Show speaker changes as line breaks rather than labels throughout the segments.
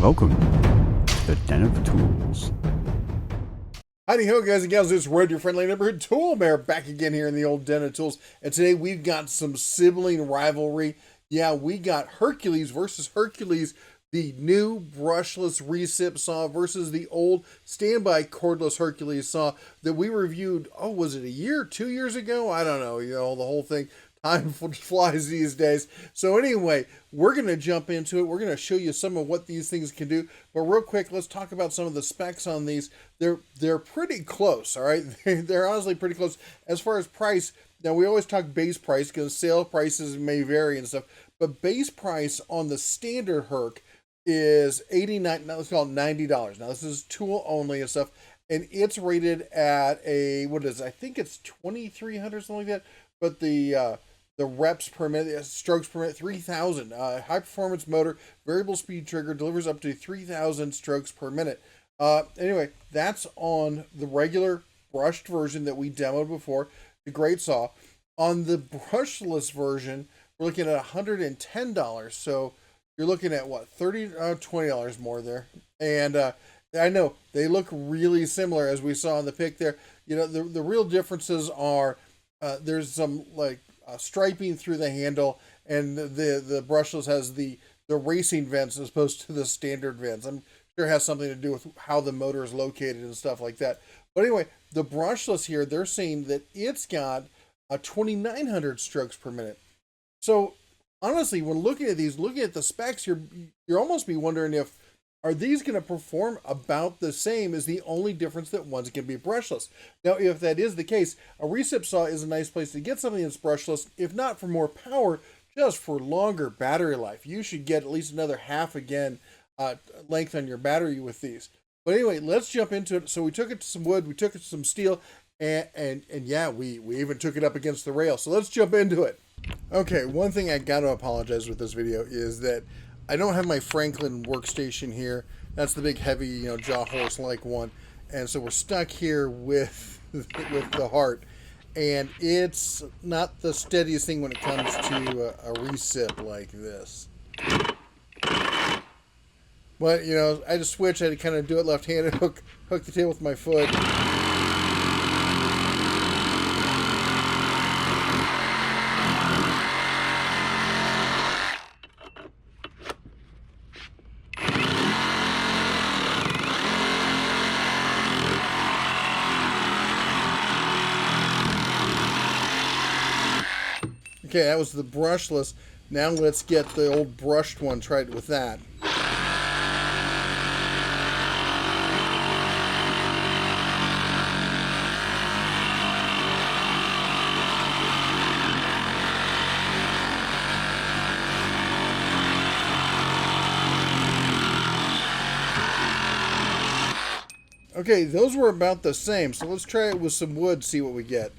Welcome to the Den of Tools.
Howdy ho, guys and gals, it's Red, your friendly neighborhood tool bear, back again here in the old Den of Tools. And today we've got some sibling rivalry. Yeah, we got Hercules versus Hercules, the new brushless recip saw versus the old standby cordless Hercules saw that we reviewed, was it a year, 2 years ago? I don't know, the whole thing. Time flies these days. So anyway, we're going to jump into it. We're going to show you some of what these things can do. But real quick, let's talk about some of the specs on these. They're pretty close, all right? They're honestly pretty close. As far as price, now we always talk base price because sale prices may vary and stuff. But base price on the standard Herc is $89. Now let's call it $90. Now this is tool only and stuff. And it's rated at I think it's 2,300, something like that. But the reps per minute, strokes per minute, 3,000. High performance motor, variable speed trigger, delivers up to 3,000 strokes per minute. Anyway, that's on the regular brushed version that we demoed before, the great saw. On the brushless version, we're looking at $110. So you're looking at what, $20 more there. And I know they look really similar as we saw in the pic there. The real differences are there's some striping through the handle, and the brushless has the racing vents as opposed to the standard vents. I'm sure it has something to do with how the motor is located and stuff like that. But anyway, the brushless here, they're saying that it's got 2,900 strokes per minute. So honestly, when looking at the specs, you're almost be wondering if are these going to perform about the same? Is the only difference that one's going to be brushless. Now, if that is the case, a recip saw is a nice place to get something that's brushless, if not for more power, just for longer battery life. You should get at least another half again length on your battery with these. But anyway, let's jump into it. So we took it to some wood, we took it to some steel, and yeah, we even took it up against the rail. So let's jump into it. Okay, one thing I got to apologize with this video is that I don't have my Franklin workstation here. That's the big heavy, jaw horse like one. And so we're stuck here with the Heart. And it's not the steadiest thing when it comes to a recip like this. But, I just switch. I had to kind of do it left-handed, hook the tail with my foot. Okay, that was the brushless. Now let's get the old brushed one. Try it with that. Okay, those were about the same. So let's try it with some wood, see what we get.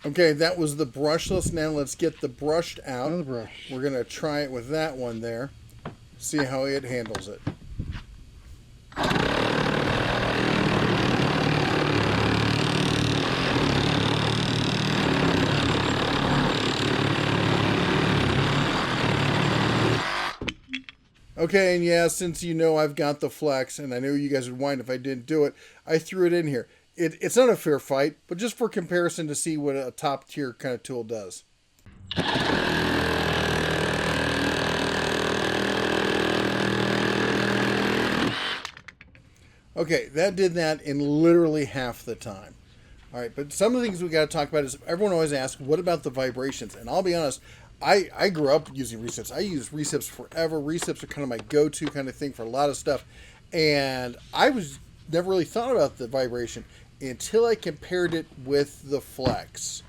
Okay, that was the brushless. Now let's get the brushed out.
Another brush.
We're going to try it with that one there. See how it handles it. Okay, and yeah, since I've got the flex, and I knew you guys would whine if I didn't do it, I threw it in here. It's not a fair fight, but just for comparison to see what a top tier kind of tool does. Okay, that did that in literally half the time. All right, but some of the things we got to talk about is everyone always asks, what about the vibrations? And I'll be honest, I grew up using recips. I use recips forever. Recips are kind of my go-to kind of thing for a lot of stuff. And I was never really thought about the vibration until I compared it with the flex.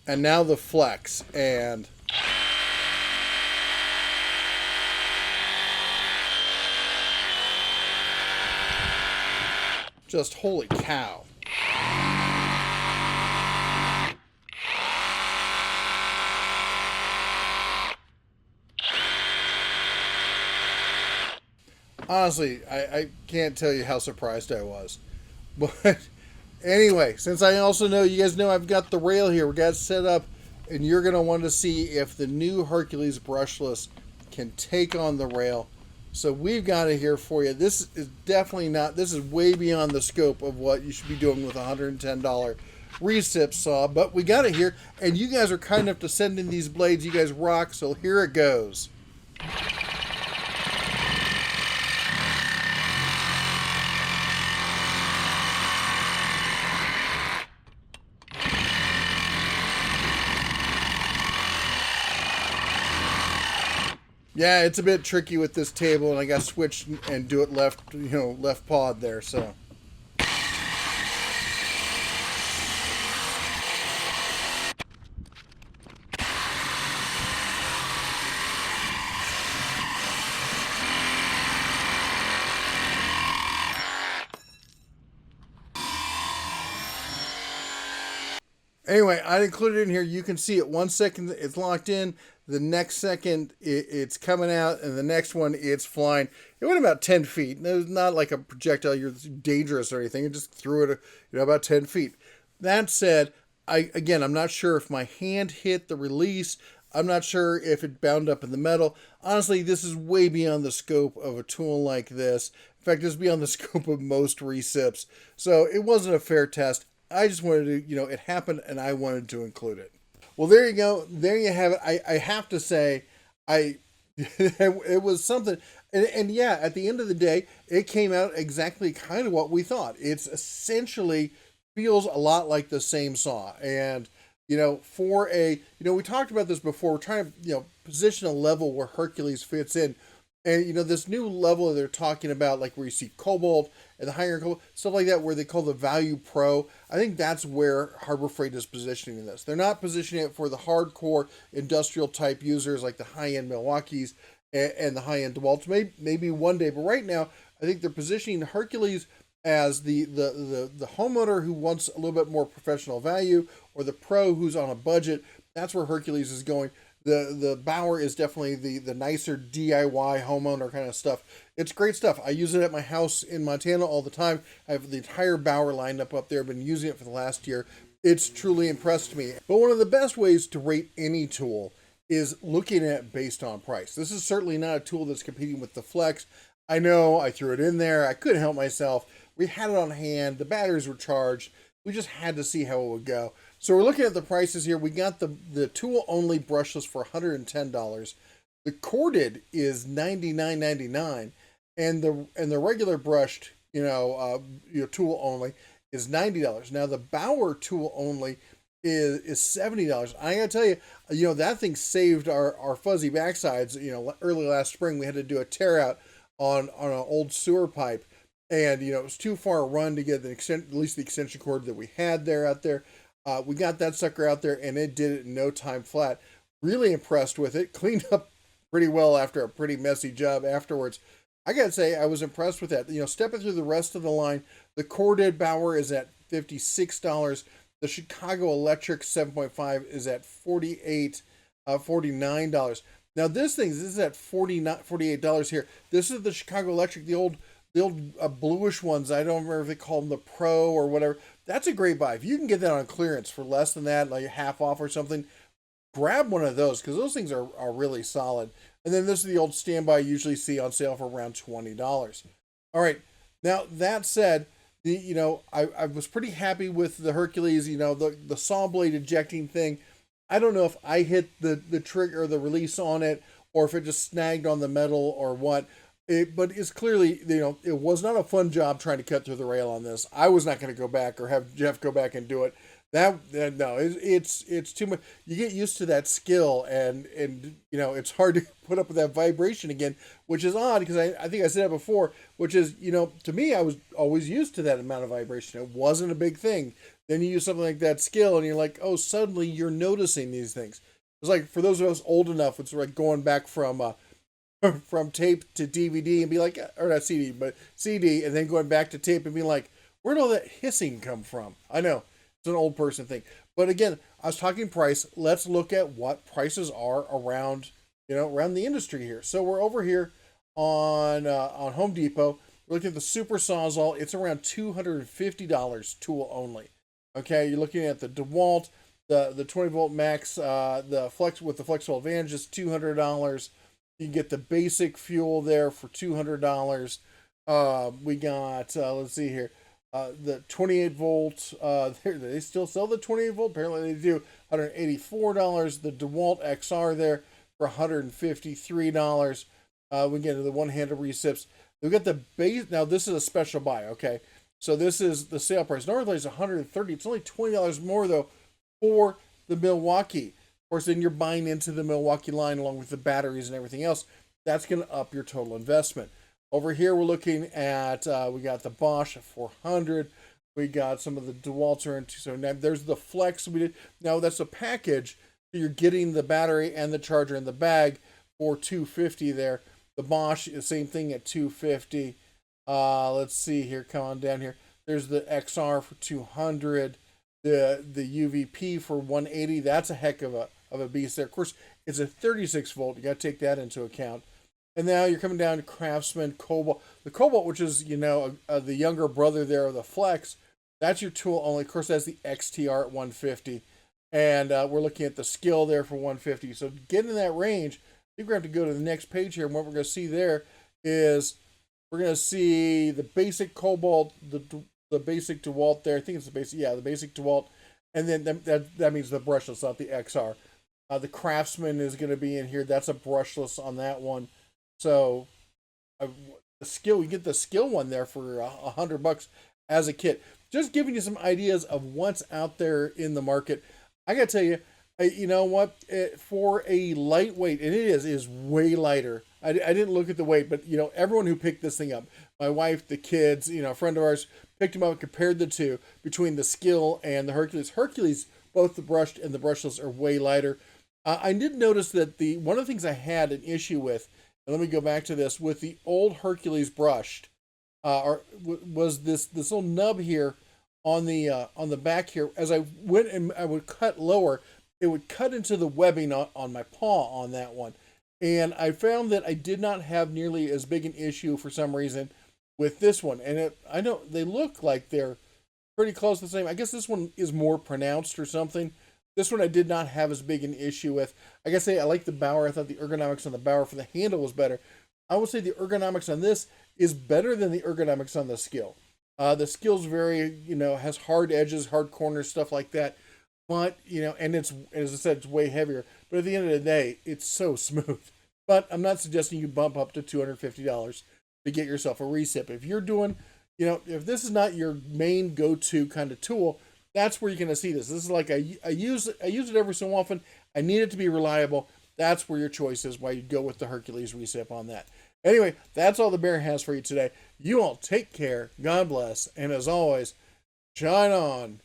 And now the flex, and Just holy cow. Honestly, I can't tell you how surprised I was. But anyway, since I also know, you guys know I've got the rail here. We got it set up, and you're going to want to see if the new Hercules Brushless can take on the rail. So we've got it here for you. This is definitely not, this is way beyond the scope of what you should be doing with a $110 Recip saw, but we got it here, and you guys are kind enough to send in these blades. You guys rock, so here it goes. Yeah, it's a bit tricky with this table, and I got to switch and do it left, left pawed there, so. Anyway, I included it in here. You can see it 1 second it's locked in. The next second it's coming out, and the next one it's flying. It went about 10 feet. It was not like a projectile. You're dangerous or anything. It just threw it, about 10 feet. That said, I'm not sure if my hand hit the release. I'm not sure if it bound up in the metal. Honestly, this is way beyond the scope of a tool like this. In fact, it's beyond the scope of most recips. So it wasn't a fair test. I just wanted to, it happened, and I wanted to include it. Well, there you go. There you have it. I have to say, it was something. And yeah, at the end of the day, it came out exactly kind of what we thought. It's essentially feels a lot like the same saw. And, for we talked about this before. We're trying to, position a level where Hercules fits in. And, this new level that they're talking about, like where you see Cobalt and the higher Cobalt, stuff like that, where they call the Value Pro, I think that's where Harbor Freight is positioning this. They're not positioning it for the hardcore industrial type users like the high-end Milwaukees and the high-end DeWalt's. Maybe one day, but right now, I think they're positioning Hercules as the homeowner who wants a little bit more professional value, or the pro who's on a budget. That's where Hercules is going. The Bauer is definitely the nicer DIY homeowner kind of stuff. It's great stuff. I use it at my house in Montana all the time. I have the entire Bauer lined up there. I've been using it for the last year. It's truly impressed me. But one of the best ways to rate any tool is looking at it based on price. This is certainly not a tool that's competing with the Flex. I know I threw it in there. I couldn't help myself. We had it on hand. The batteries were charged. We just had to see how it would go. So we're looking at the prices here. We got the tool-only brushless for $110. The corded is $99.99, and the regular brushed, tool only is $90. Now the Bauer tool only is $70. I gotta tell you, that thing saved our fuzzy backsides. Early last spring we had to do a tear out on an old sewer pipe, and it was too far a run to get at least the extension cord that we had out there. We got that sucker out there, and it did it in no time flat. Really impressed with it. Cleaned up pretty well after a pretty messy job afterwards. I gotta say, I was impressed with that. Stepping through the rest of the line, the corded Bauer is at $56. The Chicago Electric 7.5 is at $49. Now this is at $48 here. This is the Chicago Electric, the old bluish ones. I don't remember if they call them the Pro or whatever. That's a great buy. If you can get that on clearance for less than that, like half off or something, grab one of those, because those things are really solid. And then this is the old standby you usually see on sale for around $20. All right. Now, that said, I was pretty happy with the Hercules, the saw blade ejecting thing. I don't know if I hit the trigger or the release on it, or if it just snagged on the metal or what. But it's clearly, it was not a fun job trying to cut through the rail on this. I was not going to go back or have Jeff go back and do it. No, it's too much. You get used to that skill, and it's hard to put up with that vibration again, which is odd, because I think I said it before, which is, to me, I was always used to that amount of vibration. It wasn't a big thing. Then you use something like that skill, and you're like, oh, suddenly you're noticing these things. It's like, for those of us old enough, it's like going back from tape to DVD and be like, or not CD, but CD, and then going back to tape and be like, Where'd all that hissing come from? I know it's an old person thing, but again, I was talking price. Let's look at what prices are around, around the industry here. So we're over here on Home Depot. We're looking at the Super Sawzall. It's around $250 tool only. Okay, you're looking at the DeWalt, the 20 volt max, the flex with the flexible advantage is $200. You can get the basic fuel there for $200. We got let's see here, the 28 volt. They still sell the 28 volt. Apparently they do. $184. The DeWalt XR there for $153. We get to the one-handed recips. We've got the base. Now this is a special buy. Okay, so this is the sale price. Normally it's $130. It's only $20 more though for the Milwaukee. Of course, then you're buying into the Milwaukee line along with the batteries and everything else. That's going to up your total investment. Over here, we're looking at, we got the Bosch at $400. We got some of the DeWalt's are into, so now there's the Flex we did. Now that's a package. So you're getting the battery and the charger in the bag for $250 there. The Bosch is the same thing at $250. Let's see here, come on down here. There's the XR for $200. The UVP for $180. That's a heck of a beast there. Of course, it's a 36 volt. You got to take that into account. And now you're coming down to Craftsman Cobalt. The Cobalt, which is, the younger brother there of the Flex, that's your tool only. Of course, that's the XTR at 150. And we're looking at the Skill there for 150. So getting in that range, I think we're going to have to go to the next page here. And what we're going to see there is we're going to see the basic Cobalt, the basic DeWalt there. I think it's the basic, the basic DeWalt. And then that means the brushless, not the XR. The Craftsman is going to be in here. That's a brushless on that one. So the Skill, you get the Skill one there for $100 as a kit. Just giving you some ideas of what's out there in the market. I got to tell you, you know what? For a lightweight, and it is way lighter. I didn't look at the weight, but everyone who picked this thing up, my wife, the kids, a friend of ours picked them up and compared the two between the Skill and the Hercules. Hercules, both the brushed and the brushless are way lighter. I did notice that one of the things I had an issue with, and let me go back to this, with the old Hercules brushed, was this little nub here on the back here. As I went and I would cut lower, it would cut into the webbing on my paw on that one. And I found that I did not have nearly as big an issue for some reason with this one. And I know they look like they're pretty close to the same. I guess this one is more pronounced or something. This one I did not have as big an issue with. I guess I like the Bauer. I thought the ergonomics on the Bauer for the handle was better. I would say the ergonomics on this is better than the ergonomics on the Skill. The Skill's very, has hard edges, hard corners, stuff like that. But, and it's, as I said, it's way heavier. But at the end of the day, it's so smooth. But I'm not suggesting you bump up to $250 to get yourself a Recip. If you're doing, if this is not your main go-to kind of tool, that's where you're going to see this. This is like I use it every so often. I need it to be reliable. That's where your choice is, why you go with the Hercules Recip on that. Anyway, that's all the Bear has for you today. You all take care. God bless. And as always, shine on.